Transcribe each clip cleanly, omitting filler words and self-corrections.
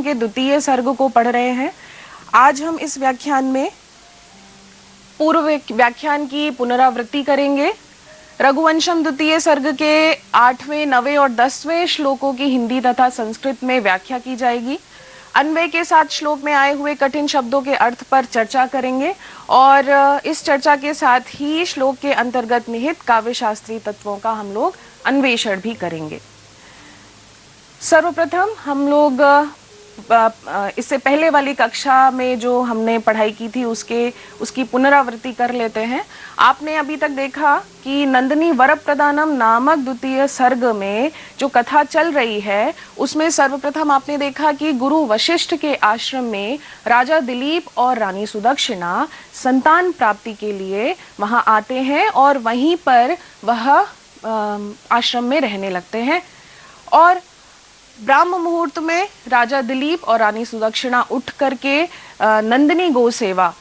के द्वितीय सर्ग को पढ़ रहे हैं। आज हम इस व्याख्यान में पूर्व व्याख्यान की पुनरावृत्ति करेंगे। रघुवंशम द्वितीय सर्ग के 8वें, 9वें और 10वें श्लोकों की हिंदी तथा संस्कृत में व्याख्या की जाएगी। अन्वय के साथ श्लोक में आए हुए कठिन शब्दों के अर्थ पर चर्चा करेंगे और इस चर्चा के साथ ही श्लोक के अंतर्गत निहित काव्य शास्त्रीय तत्वों का हम लोग अन्वेषण भी करेंगे। सर्वप्रथम हम लोग इससे पहले वाली कक्षा में जो हमने पढ़ाई की थी उसकी पुनरावृत्ति कर लेते हैं। आपने अभी तक देखा कि नंदिनी वरप्रदानम नामक द्वितीय सर्ग में जो कथा चल रही है उसमें सर्वप्रथम आपने देखा कि गुरु वशिष्ठ के आश्रम में राजा दिलीप और रानी सुदक्षिणा संतान प्राप्ति के लिए वहां आते हैं और वहीं पर वह आश्रम में रहने लगते हैं। और ब्राह्म मुहूर्त में राजा दिलीप और रानी सुदक्षिणा उठ करके नंदिनी गो सेवा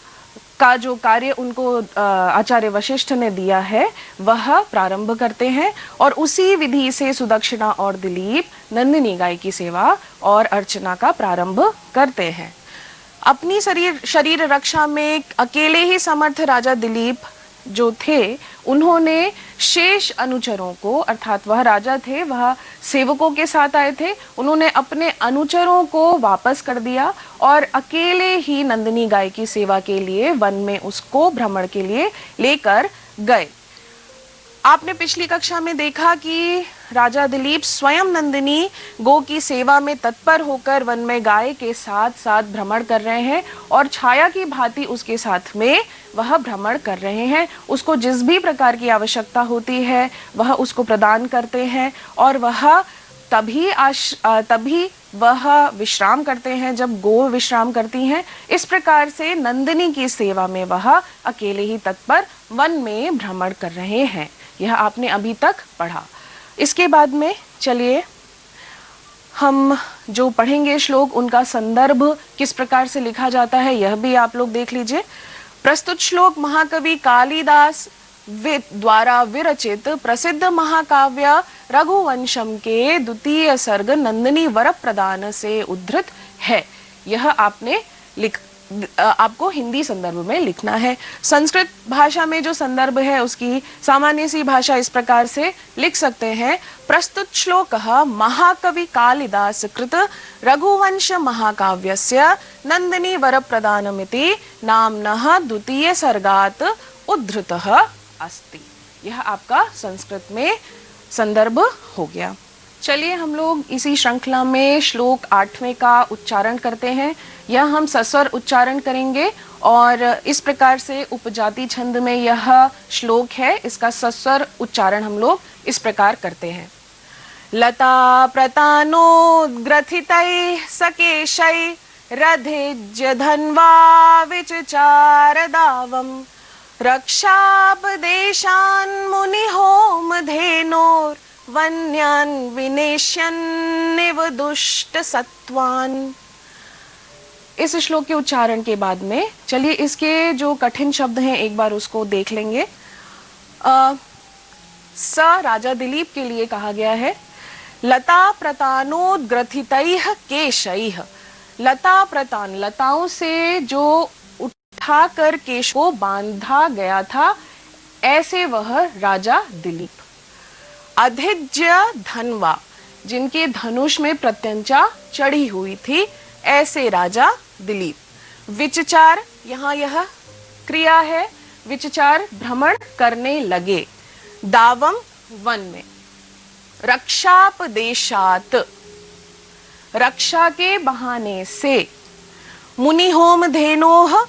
का जो कार्य उनको आचार्य वशिष्ठ ने दिया है वह प्रारंभ करते हैं और उसी विधि से सुदक्षिणा और दिलीप नंदिनी गाय की सेवा और अर्चना का प्रारंभ करते हैं। अपनी शरीर रक्षा में अकेले ही समर्थ राजा दिलीप जो थे उन्होंने शेष अनुचरों को, अर्थात वह राजा थे, वह सेवकों के साथ आए थे, उन्होंने अपने अनुचरों को वापस कर दिया और अकेले ही नंदिनी गाय की सेवा के लिए वन में उसको भ्रमण के लिए लेकर गए। आपने पिछली कक्षा में देखा कि राजा दिलीप स्वयं नंदिनी गो की सेवा में तत्पर होकर वन में गाय के साथ साथ भ्रमण कर रहे हैं और छाया की भांति उसके साथ में वह भ्रमण कर रहे हैं। उसको जिस भी प्रकार की आवश्यकता होती है वह उसको प्रदान करते हैं और वह तभी वह विश्राम करते हैं जब गो विश्राम करती हैं। इस प्रकार से नंदिनी की सेवा में वह अकेले ही तत्पर वन में भ्रमण कर रहे हैं। यह आपने अभी तक पढ़ा। इसके बाद में चलिए हम जो पढ़ेंगे श्लोक उनका संदर्भ किस प्रकार से लिखा जाता है यह भी आप लोग देख लीजिए। प्रस्तुत श्लोक महाकवि कालिदास द्वारा विरचित प्रसिद्ध महाकाव्य रघुवंशम के द्वितीय सर्ग नंदिनी वरप्रदान से उद्धृत है। यह आपको हिंदी संदर्भ में लिखना है। संस्कृत भाषा में जो संदर्भ है उसकी सामान्य सी भाषा इस प्रकार से लिख सकते हैं। प्रस्तुत श्लोकः महाकवि कालिदास कृत रघुवंश महाकाव्यस्य नंदिनी वरप्रदानमिति नाम्नः द्वितीय सर्गात् उद्धृतः अस्ति। यह आपका संस्कृत में संदर्भ हो गया। चलिए हम लोग इसी श्रृंखला में श्लोक 8वें का उच्चारण करते हैं। यह हम सस्वर उच्चारण करेंगे और इस प्रकार से उपजाति छंद में यह श्लोक है। इसका सस्वर उच्चारण हम लोग इस प्रकार करते हैं। लता प्रतानोद्ग्रथितैः सकेशैः रथिज्य धन्वा विचचारदावम् रक्षापदेशान् मुनिहोमधेनोर् वन्यान् विनेश्यन्निव दुष्ट सत्वान्। इस श्लोक के उच्चारण के बाद में चलिए इसके जो कठिन शब्द हैं एक बार उसको देख लेंगे। स राजा दिलीप के लिए कहा गया है लता प्रतानोद्ग्रथितैः केशैः। लता प्रतान, लताओं से जो उठाकर केश को बांधा गया था ऐसे वह राजा दिलीप। अधिज्य धन्वा, जिनके धनुष में प्रत्यंचा चढ़ी हुई थी ऐसे राजा दिलीप। विचचार, यहाँ यह क्रिया है, विचचार भ्रमण करने लगे। दावम, वन में। रक्षापदेशात, रक्षा के बहाने से। मुनि होम धेनोह,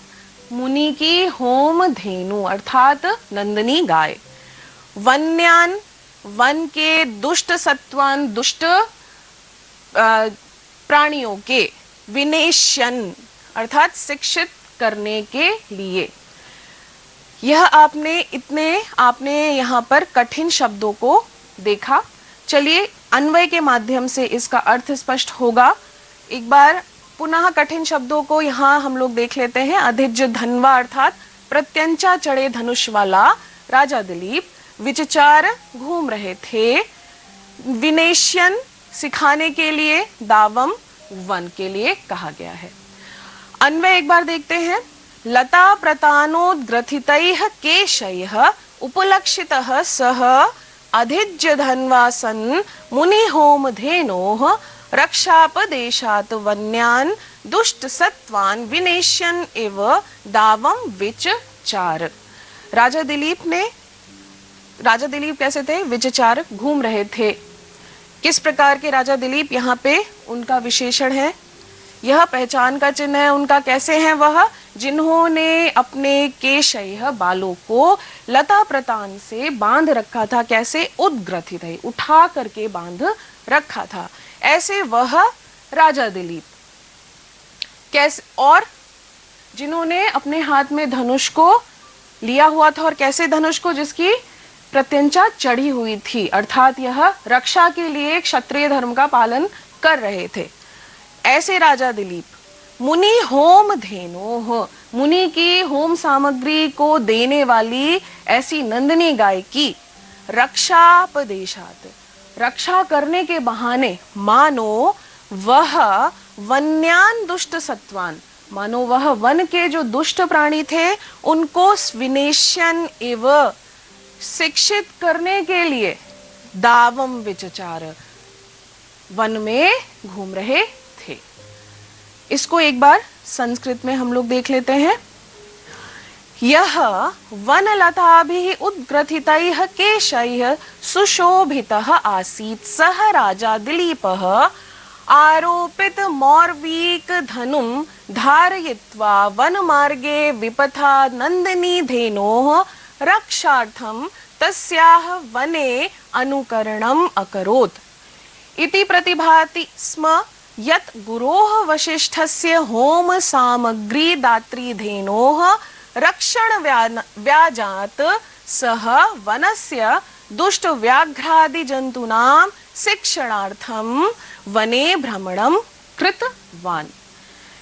मुनि की होम धेनु अर्थात नंदिनी गाय। वन्यान, वन के। दुष्ट सत्वान, दुष्ट प्राणियों के। विनेश्यन अर्थात शिक्षित करने के लिए। यह आपने यहाँ पर कठिन शब्दों को देखा। चलिए अन्वय के माध्यम से इसका अर्थ स्पष्ट होगा। एक बार पुनः कठिन शब्दों को यहाँ हम लोग देख लेते हैं। अधिज्य धन्वा अर्थात प्रत्यंचा चढ़े धनुष वाला राजा दिलीप विचचार घूम रहे थे। विनेश्यन सिखाने के लिए। दावम वन के लिए कहा गया है। अन्वय एक बार देखते हैं। लता प्रतानोद्ग्रथितैः केशैः उपलक्षितः सः अधिज्य धन्वासन् मुनिहोमधेनोः रक्षापदेशात् वन्यान् दुष्टसत्त्वान् विनेश्यन् इव दावं विचचार। राजा दिलीप कैसे थे? विचचार, घूम रहे थे। किस प्रकार के राजा दिलीप? यहाँ पे उनका विशेषण है, यह पहचान का चिन्ह है उनका। कैसे हैं वह? जिन्होंने अपने केशयः बालों को लता प्रतान से बांध रखा था। कैसे? उद्ग्रथित है, उठा करके बांध रखा था, ऐसे वह राजा दिलीप। कैसे? और जिन्होंने अपने हाथ में धनुष को लिया हुआ था, और कैसे धनुष को? जिसकी प्रत्यंचा चढ़ी हुई थी, अर्थात यह रक्षा के लिए क्षत्रिय धर्म का पालन कर रहे थे, ऐसे राजा दिलीप। मुनि होम धेनो, मुनि की होम सामग्री को देने वाली ऐसी नंदिनी गाय की रक्षापदेशात, रक्षा करने के बहाने, मानो वह वन्यान दुष्ट सत्वान, मानो वह वन के जो दुष्ट प्राणी थे उनको विनेश्यन एव, शिक्षित करने के लिए दावम विचचार, वन में घूम रहे थे। इसको एक बार संस्कृत में हम लोग देख लेते हैं। यह वनलताभिः उद्ग्रथितैः केशैः सुशोभितः आसीत्, सः राजा दिलीपः आरोपित मौर्वीक धनुं धारयित्वा वनमार्गे विपथा नंदिनी धेनोः रक्षार्थं तस्याः वने अनुकरणम् अकरोत् इति प्रतिभाति स्म यत् गुरोः वसिष्ठस्य होम सामग्री दात्री धेनोः रक्षण व्याजात् सह वनस्य दुष्ट व्याघ्रादि जंतूनां शिक्षणार्थं वने भ्रमणं कृतवान्।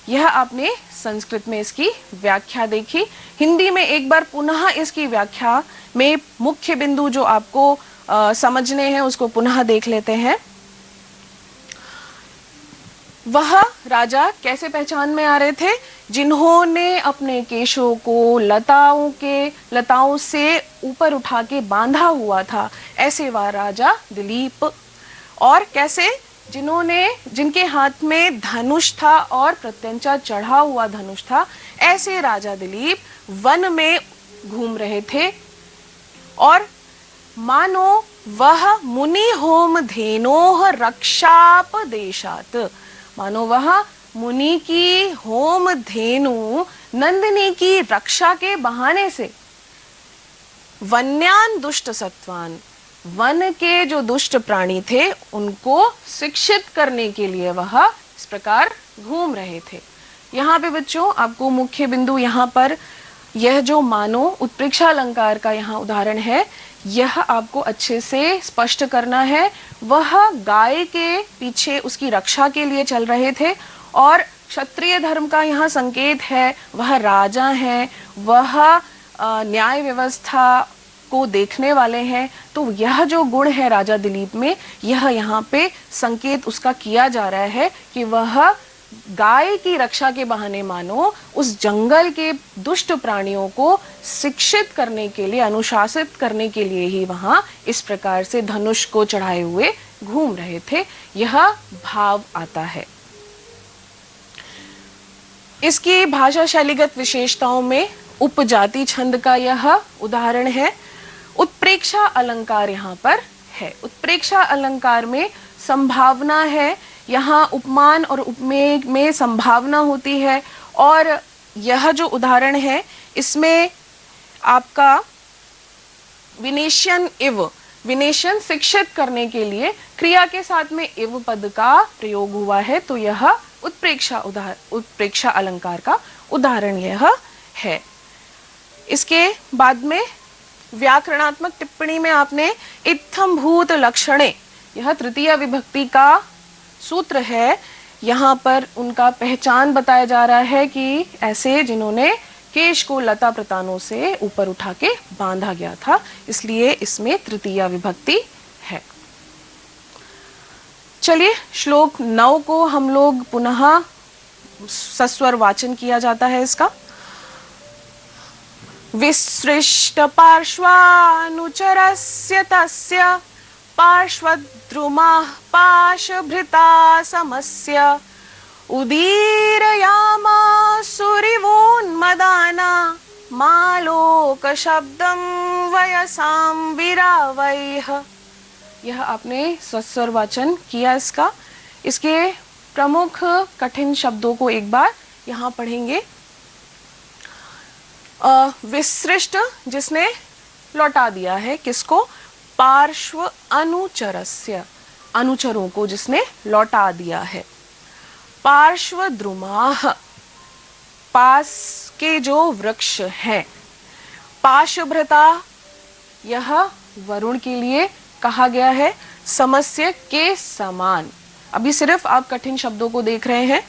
यह आपने संस्कृत में इसकी व्याख्या देखी। हिंदी में एक बार पुनः इसकी व्याख्या में मुख्य बिंदु जो आपको समझने हैं उसको पुनः देख लेते हैं। वह राजा कैसे पहचान में आ रहे थे? जिन्होंने अपने केशों को लताओं से ऊपर उठा के बांधा हुआ था, ऐसे वह राजा दिलीप। और कैसे? जिनके हाथ में धनुष था और प्रत्यंचा चढ़ा हुआ धनुष था, ऐसे राजा दिलीप वन में घूम रहे थे। और मानो वह मुनि होम धेनोः रक्षापदेशात्, मानो वह मुनि की होम धेनु नंदिनी की रक्षा के बहाने से वन्यान दुष्ट सत्वान, वन के जो दुष्ट प्राणी थे उनको शिक्षित करने के लिए वह इस प्रकार घूम रहे थे। यहाँ पे बच्चों आपको मुख्य बिंदु यहाँ पर यह जो मानो उत्प्रेक्षा अलंकार का यहाँ उदाहरण है, यह आपको अच्छे से स्पष्ट करना है। वह गाय के पीछे उसकी रक्षा के लिए चल रहे थे और क्षत्रिय धर्म का यहाँ संकेत है, वह राजा हैं, वह न्याय व्यवस्था को देखने वाले हैं। तो यह जो गुण है राजा दिलीप में, यह यहाँ पे संकेत उसका किया जा रहा है कि वह गाय की रक्षा के बहाने मानो उस जंगल के दुष्ट प्राणियों को शिक्षित करने के लिए, अनुशासित करने के लिए ही वहां इस प्रकार से धनुष को चढ़ाए हुए घूम रहे थे। यह भाव आता है। इसकी भाषा शैलीगत विशेषताओं में उपजाति छंद का यह उदाहरण है। उत्प्रेक्षा अलंकार यहाँ पर है। उत्प्रेक्षा अलंकार में संभावना है, यहाँ उपमान और उपमेय में संभावना होती है। और यह जो उदाहरण है इसमें आपका विनेशन इव, विनेशन शिक्षित करने के लिए क्रिया के साथ में इव पद का प्रयोग हुआ है। तो यह उत्प्रेक्षा अलंकार का उदाहरण यह है। इसके बाद में व्याकरणात्मक टिप्पणी में आपने इत्थम भूत लक्षणे, यह तृतीय विभक्ति का सूत्र है। यहाँ पर उनका पहचान बताया जा रहा है कि ऐसे जिन्होंने केश को लता प्रतानों से ऊपर उठा के बांधा गया था, इसलिए इसमें तृतीय विभक्ति है। चलिए श्लोक 9 को हम लोग पुनः सस्वर वाचन किया जाता है इसका। विसृष्ट पार्श्वानुचरस्य तस्य पार्श्वद्रुमः पाशभृता समस्य उदीरयामासुरिवोन्मदाना मालोकशब्दं वयसां विरावैः। यह आपने सस्वर वाचन किया इसका। इसके प्रमुख कठिन शब्दों को एक बार यहाँ पढ़ेंगे। विसृष्ट जिसने लौटा दिया है, किसको? पार्श्व अनुचरस्य, अनुचरों को जिसने लौटा दिया है। पार्श्व द्रुमाः, पास के जो वृक्ष हैं। पाशभृता, यह वरुण के लिए कहा गया है, समस्य के समान। अभी सिर्फ आप कठिन शब्दों को देख रहे हैं।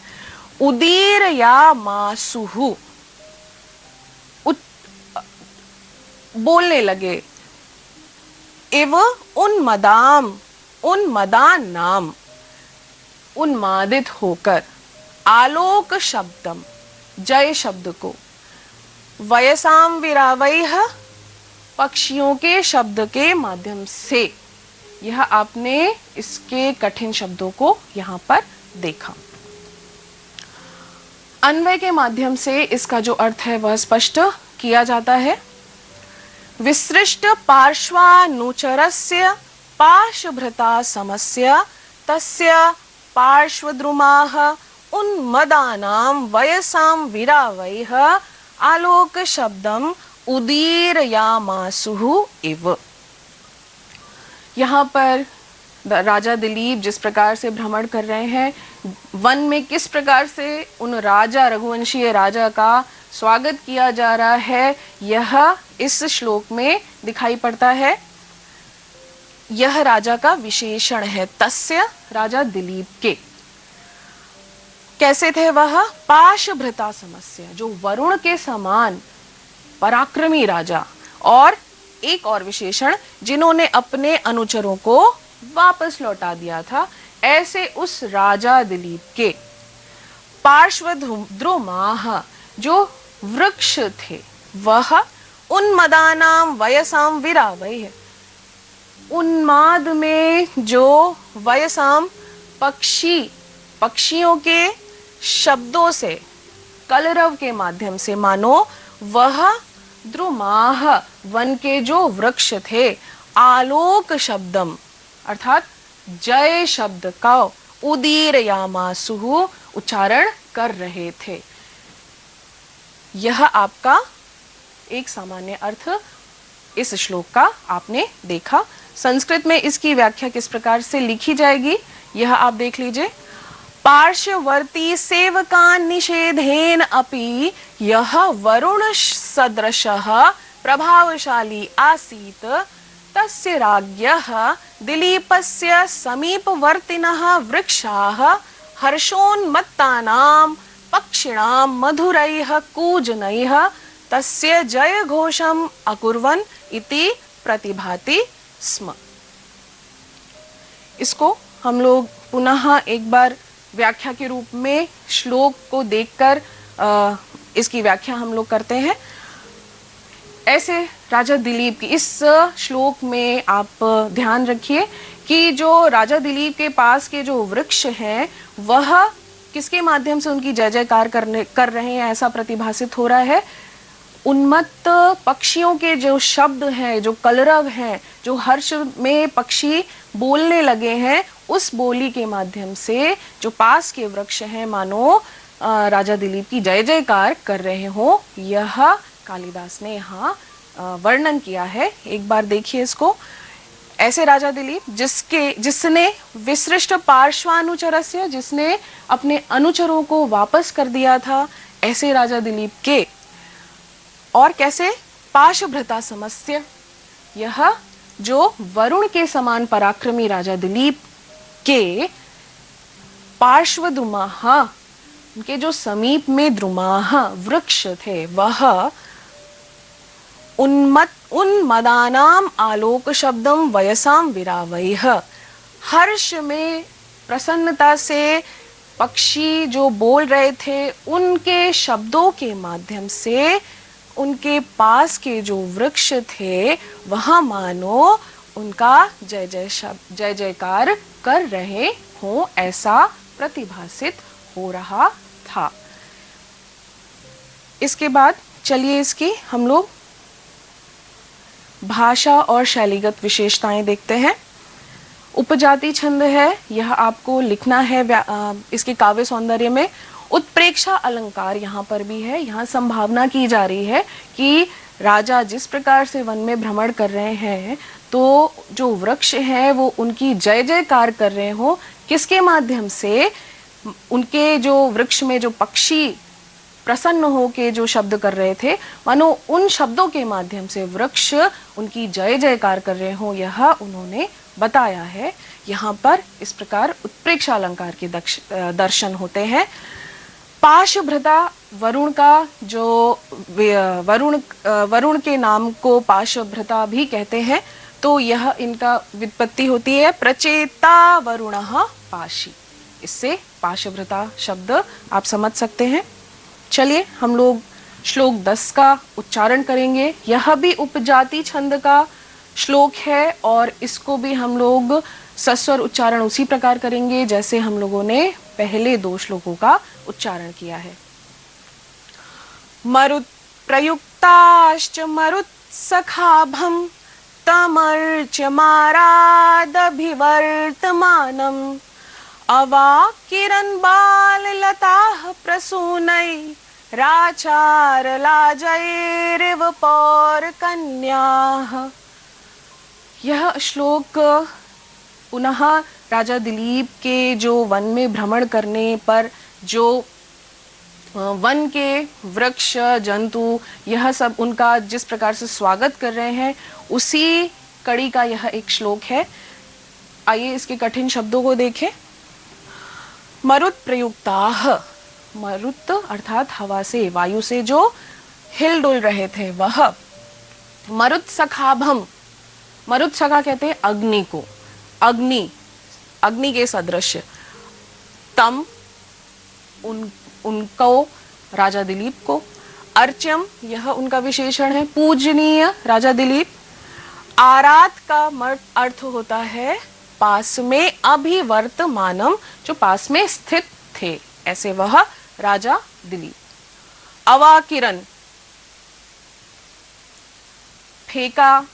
उदीर या मासुहु, बोलने लगे। एव उन्मदाम, उन्मदान नाम, उन्मादित होकर। आलोक शब्दम, जय शब्द को। वयसाम विरावैः, पक्षियों के शब्द के माध्यम से। यह आपने इसके कठिन शब्दों को यहाँ पर देखा। अन्वय के माध्यम से इसका जो अर्थ है वह स्पष्ट किया जाता है। विसृष्ट पार्श्वानुचरस्य पाशभृता समस्य तस्य पार्श्वद्रुमाः उन्मदानां वयसां विरावैः आलोक शब्दम उदीरयामासुः इव। यहाँ पर राजा दिलीप जिस प्रकार से भ्रमण कर रहे हैं, वन में किस प्रकार से उन राजा, रघुवंशीय राजा का स्वागत किया जा रहा है, यह इस श्लोक में दिखाई पड़ता है। यह राजा का विशेषण है, तस्य, राजा दिलीप के। कैसे थे वह? पाशभृता समस्य, जो वरुण के समान पराक्रमी राजा। और एक और विशेषण, जिन्होंने अपने अनुचरों को वापस लौटा दिया था, ऐसे उस राजा दिलीप के। पार्श्वद्रुमाः, जो वृक्ष थे, वह उन्मदानां वयसां विरावैः, उन्माद में जो वयसाम, पक्षियों के शब्दों से, कलरव के माध्यम से, मानो वह द्रुमाः, वन के जो वृक्ष थे, आलोक शब्दम, अर्थात जय शब्द का उदीरयामासुः, उच्चारण कर रहे थे। यह आपका एक सामान्य अर्थ इस श्लोक का आपने देखा। संस्कृत में इसकी व्याख्या किस प्रकार से लिखी जाएगी, यह आप देख लीजिए। पार्श्ववर्ती सेवकान् निषेधेन अपि यह वरुण सदृशः प्रभावशाली आसीत् तस्य राज्ञः दिलीपस्य समीपवर्तिनः वृक्षाः हर्षोन्मत्तानां पक्षिणां मधुरैः कूजनैः तस्य जय घोषम् अकुर्वन् इति प्रतिभाति स्म। इसको हम लोग पुनः एक बार व्याख्या के रूप में श्लोक को देखकर इसकी व्याख्या हम लोग करते हैं। ऐसे राजा दिलीप की इस श्लोक में आप ध्यान रखिए कि जो राजा दिलीप के पास के जो वृक्ष हैं, वह किसके माध्यम से उनकी जय जयकार कर रहे हैं, ऐसा प्रतिभासित हो रहा है। उन्मत्त पक्षियों के जो शब्द हैं, जो कलरव हैं, जो हर्ष में पक्षी बोलने लगे हैं, उस बोली के माध्यम से जो पास के वृक्ष हैं, मानो राजा दिलीप की जय जयकार कर रहे हो। यह कालिदास ने यहाँ वर्णन किया है। एक बार देखिए इसको। ऐसे राजा दिलीप जिसने विसृष्ट पार्श्वानुचरस्य, जिसने अपने अनुचरों को वापस कर दिया था, ऐसे राजा दिलीप के। और कैसे? पाशभृता समस्य, यह जो वरुण के समान पराक्रमी राजा दिलीप के पार्श्व द्रुमाः, उनके जो समीप में द्रुमाः वृक्ष थे, वह उन्मदानाम आलोक शब्दम वयसाम विरावैः, हर्ष में प्रसन्नता से पक्षी जो बोल रहे थे उनके शब्दों के माध्यम से उनके पास के जो वृक्ष थे वहां मानो उनका जय जयकार कर रहे हों, ऐसा प्रतिभासित हो रहा था। इसके बाद चलिए इसकी हम लोग भाषा और शैलीगत विशेषताएं देखते हैं। उपजाति छंद है, यह आपको लिखना है इसके काव्य सौंदर्य में। उत्प्रेक्षा अलंकार यहाँ पर भी है। यहाँ संभावना की जा रही है कि राजा जिस प्रकार से वन में भ्रमण कर रहे हैं तो जो वृक्ष हैं वो उनकी जय जयकार कर रहे हो। किसके माध्यम से? उनके जो वृक्ष में जो पक्षी प्रसन्न हो के जो शब्द कर रहे थे, मानो उन शब्दों के माध्यम से वृक्ष उनकी जय जयकार कर रहे हो, यह उन्होंने बताया है। यहाँ पर इस प्रकार उत्प्रेक्षा अलंकार के दर्शन होते हैं। पाशभृता, वरुण का जो वरुण के नाम को पाशभृता भी कहते हैं, तो यह इनका व्युत्पत्ति होती है प्रचेता वरुणः पाशी। इससे पाशभृता शब्द आप समझ सकते हैं। चलिए हम लोग श्लोक 10 का उच्चारण करेंगे। यह भी उपजाति छंद का श्लोक है और इसको भी हम लोग सस्वर उच्चारण उसी प्रकार करेंगे जैसे हम लोगों ने पहले 2 श्लोकों का उच्चारण किया है। मरुत् प्रयुक्ताश्च मरुत् सखाभं तमर्च मारादभिवर्तमानम् अवाकिरन् बाललताः प्रसूनै राचार लाजैरिव पौरकन्याः। यह श्लोक पुनः राजा दिलीप के जो वन में भ्रमण करने पर जो वन के वृक्ष जंतु यह सब उनका जिस प्रकार से स्वागत कर रहे हैं उसी कड़ी का यह एक श्लोक है। आइए इसके कठिन शब्दों को देखें। मरुत् प्रयुक्ताः, मरुत् अर्थात हवा से, वायु से जो हिलडुल रहे थे वह। मरुत् सखाभम, मरुत् सखा कहते हैं अग्नि को, अग्नि के सदृश। तम, उनको, राजा दिलीप को। अर्च्यम, यह उनका विशेषण है, पूजनीय राजा दिलीप। आरात का अर्थ होता है पास में, अभिवर्तमानम, जो पास में स्थित थे, ऐसे वह राजा दिलीप। अवाकिरन, फेंका,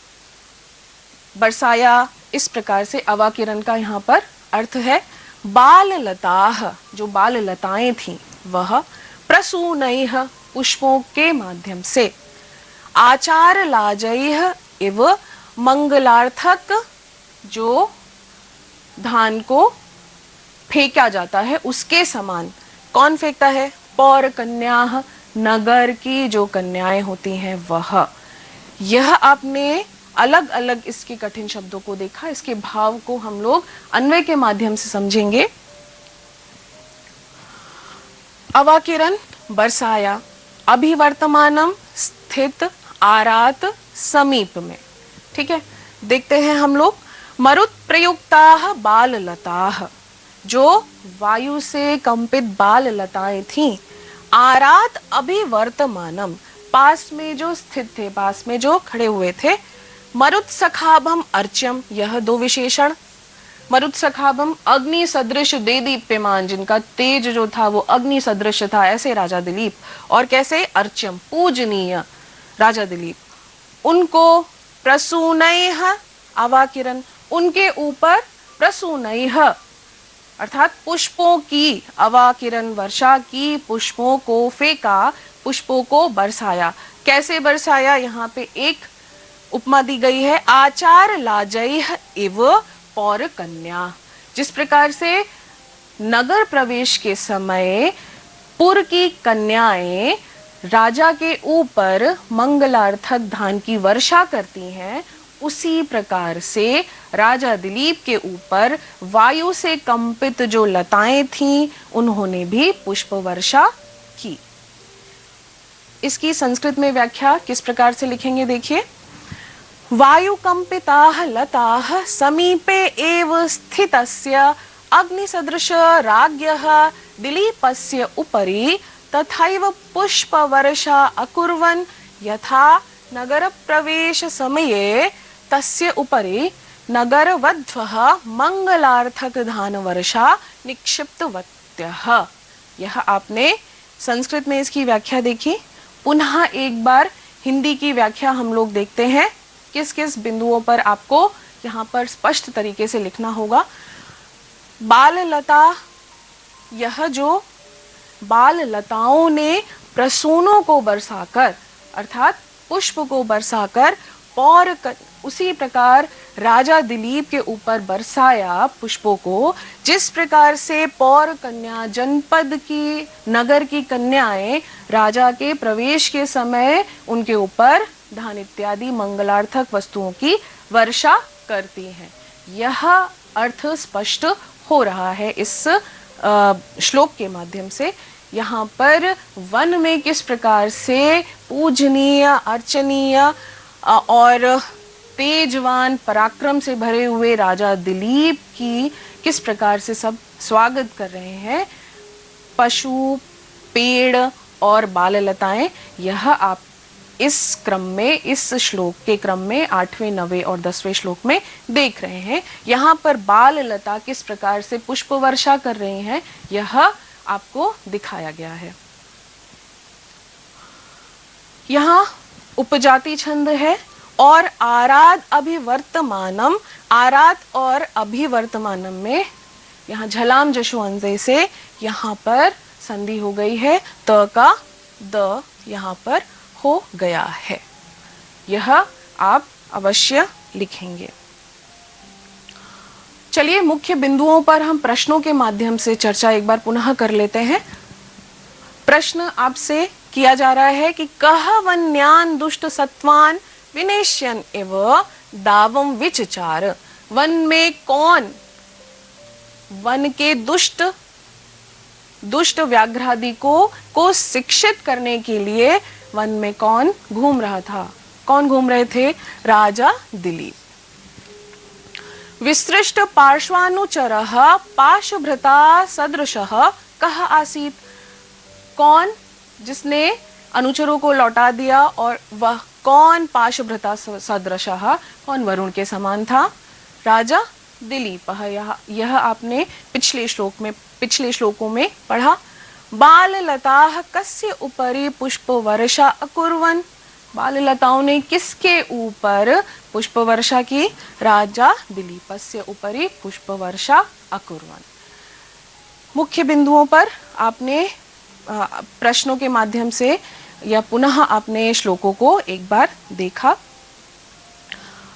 बरसाया, इस प्रकार से अवाकिरन का यहाँ पर अर्थ है। बाल लताः, जो बाल लताएं थीं वह। प्रसूनैः, पुष्पों के माध्यम से। आचार लाजैः इव, मंगलार्थक जो धान को फेंका जाता है उसके समान। कौन फेंकता है? पौर कन्याः, नगर की जो कन्याएं होती हैं वह। यह आपने अलग अलग इसके कठिन शब्दों को देखा, इसके भाव को हम लोग अन्वय के माध्यम से समझेंगे। अवाकिरन, बरसाया। अभिवर्तमानम, स्थित, आरात, समीप में। ठीक है, देखते हैं हम लोग। मरुत् प्रयुक्ताः बाल लताः, जो वायु से कंपित बाल लताएं थीं। आरात अभिवर्तमानम, पास में जो स्थित थे, पास में जो खड़े हुए थे। मरुत् सखाभम अर्च्यम, यह 2 विशेषण। मरुत् सखाभम, अग्नि सदृश देदीप्यमान, जिनका तेज जो था वो अग्नि सदृश था, ऐसे राजा दिलीप। और कैसे? अर्च्यम, पूजनीय राजा दिलीप। उनको प्रसूनैः, अवाकिरन, उनके ऊपर प्रसूनैः अर्थात पुष्पों की, अवाकिरन वर्षा की, पुष्पों को फेंका, पुष्पों को बरसाया। कैसे बरसाया? यहाँ पे एक उपमा दी गई है। आचार लाजैः इव पौर कन्या, जिस प्रकार से नगर प्रवेश के समय पुर की कन्याएं राजा के ऊपर मंगलार्थक धान की वर्षा करती हैं, उसी प्रकार से राजा दिलीप के ऊपर वायु से कंपित जो लताएं थीं उन्होंने भी पुष्प वर्षा की। इसकी संस्कृत में व्याख्या किस प्रकार से लिखेंगे देखिए। वायु कंपिताः लताः समीपे एव स्थितस्य अग्निसदृश राज्ञः दिलीपस्य उपरि तथैव पुष्पवर्षा अकुर्वन् यथा नगरप्रवेश समये तस्य उपरि नगरवध्वः मंगलार्थक धानवर्षा निक्षिप्तवत्यः। यह आपने संस्कृत में इसकी व्याख्या देखी। पुनः एक बार हिंदी की व्याख्या हम लोग देखते हैं। किस किस बिंदुओं पर आपको यहाँ पर स्पष्ट तरीके से लिखना होगा। बाल लता, यह जो बाल लताओं ने प्रसूनों को बरसाकर अर्थात पुष्प को बरसाकर उसी प्रकार राजा दिलीप के ऊपर बरसाया पुष्पों को, जिस प्रकार से पौर कन्या जनपद की नगर की कन्याएं राजा के प्रवेश के समय उनके ऊपर धान इत्यादि मंगलार्थक वस्तुओं की वर्षा करती हैं। यह अर्थ स्पष्ट हो रहा है इस श्लोक के माध्यम से। यहाँ पर वन में किस प्रकार से पूजनीय, अर्चनीय और तेजवान पराक्रम से भरे हुए राजा दिलीप की किस प्रकार से सब स्वागत कर रहे हैं। पशु, पेड़ और बाल लताएं, यह आप इस क्रम में, इस श्लोक के क्रम में 8वें, 9वें और 10वें श्लोक में देख रहे हैं। यहाँ पर बाल लता किस प्रकार से पुष्प वर्षा कर रही हैं, यह आपको दिखाया गया है। यहाँ उपजाति छंद है और आराध अभिवर्तमानम, आराध और अभिवर्तमानम में यहाँ झलाम जशु अंजे से यहाँ पर संधि हो गई है। त का द यहाँ पर हो गया है। यह आप अवश्य लिखेंगे। चलिए मुख्य बिंदुओं पर हम प्रश्नों के माध्यम से चर्चा एक बार पुनः कर लेते हैं। प्रश्न आपसे किया जा रहा है कि कह वन्यान दुष्ट सत्वान विनेश्यन एव दावम विचचार। वन में कौन वन के दुष्ट व्याघ्रादि को शिक्षित करने के लिए वन में कौन घूम रहा था? कौन घूम रहे थे? राजा दिलीप। विसृष्ट पार्श्वानुचरः पाशभृता सदृशः कः आसीत्। कौन जिसने अनुचरों को लौटा दिया और वह कौन पाशभृता सदृशः, कौन वरुण के समान था? राजा दिलीप। यह आपने पिछले श्लोकों में पढ़ा। बाल लताः कस्य उपरि पुष्प वर्षा अकुर्वन्। बाल लताओं ने किसके ऊपर पुष्प वर्षा की? राजा दिलीपस्य उपरि पुष्प वर्षा अकुर्वन्। मुख्य बिंदुओं पर आपने प्रश्नों के माध्यम से या पुनः आपने श्लोकों को एक बार देखा।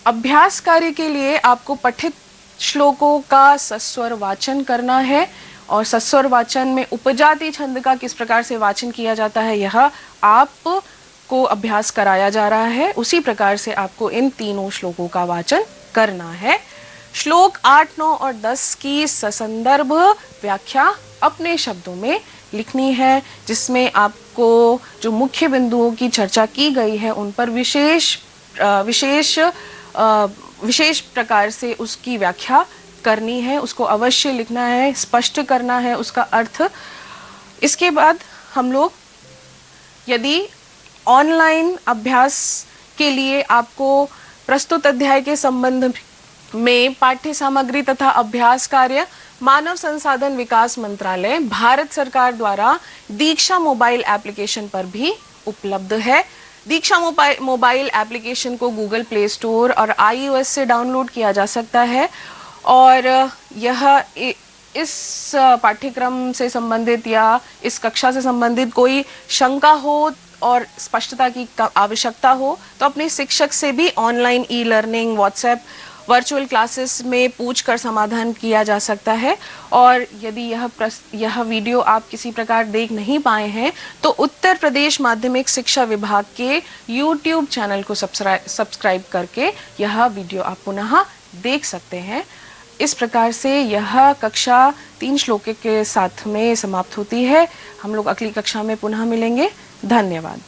अभ्यास कार्य के लिए आपको पठित श्लोकों का सस्वर वाचन करना है और सस्वर वाचन में उपजाति छंद का किस प्रकार से वाचन किया जाता है यह आपको अभ्यास कराया जा रहा है। उसी प्रकार से आपको इन तीनों श्लोकों का वाचन करना है। श्लोक 8, 9 और 10 की ससंदर्भ व्याख्या अपने शब्दों में लिखनी है, जिसमें आपको जो मुख्य बिंदुओं की चर्चा की गई है उन पर विशेष प्रकार से उसकी व्याख्या करनी है। उसको अवश्य लिखना है, स्पष्ट करना है उसका अर्थ। इसके बाद हम लोग यदि ऑनलाइन अभ्यास के लिए आपको प्रस्तुत अध्याय के संबंध में पाठ्य सामग्री तथा अभ्यास कार्य मानव संसाधन विकास मंत्रालय भारत सरकार द्वारा दीक्षा मोबाइल एप्लीकेशन पर भी उपलब्ध है। दीक्षा मोबाइल एप्लीकेशन को गूगल प्ले स्टोर और iOS से डाउनलोड किया जा सकता है और यह इस पाठ्यक्रम से संबंधित या इस कक्षा से संबंधित कोई शंका हो और स्पष्टता की आवश्यकता हो तो अपने शिक्षक से भी online e learning, WhatsApp, virtual classes में पूछकर समाधान किया जा सकता है। और यदि यह वीडियो आप किसी प्रकार देख नहीं पाए हैं तो उत्तर प्रदेश माध्यमिक शिक्षा विभाग के YouTube चैनल को सब्सक्राइब करके यह वीडियो आप पुनः देख सकते हैं। इस प्रकार से यह कक्षा 3 श्लोक के साथ में समाप्त होती है। हम लोग अगली कक्षा में पुनः मिलेंगे। धन्यवाद।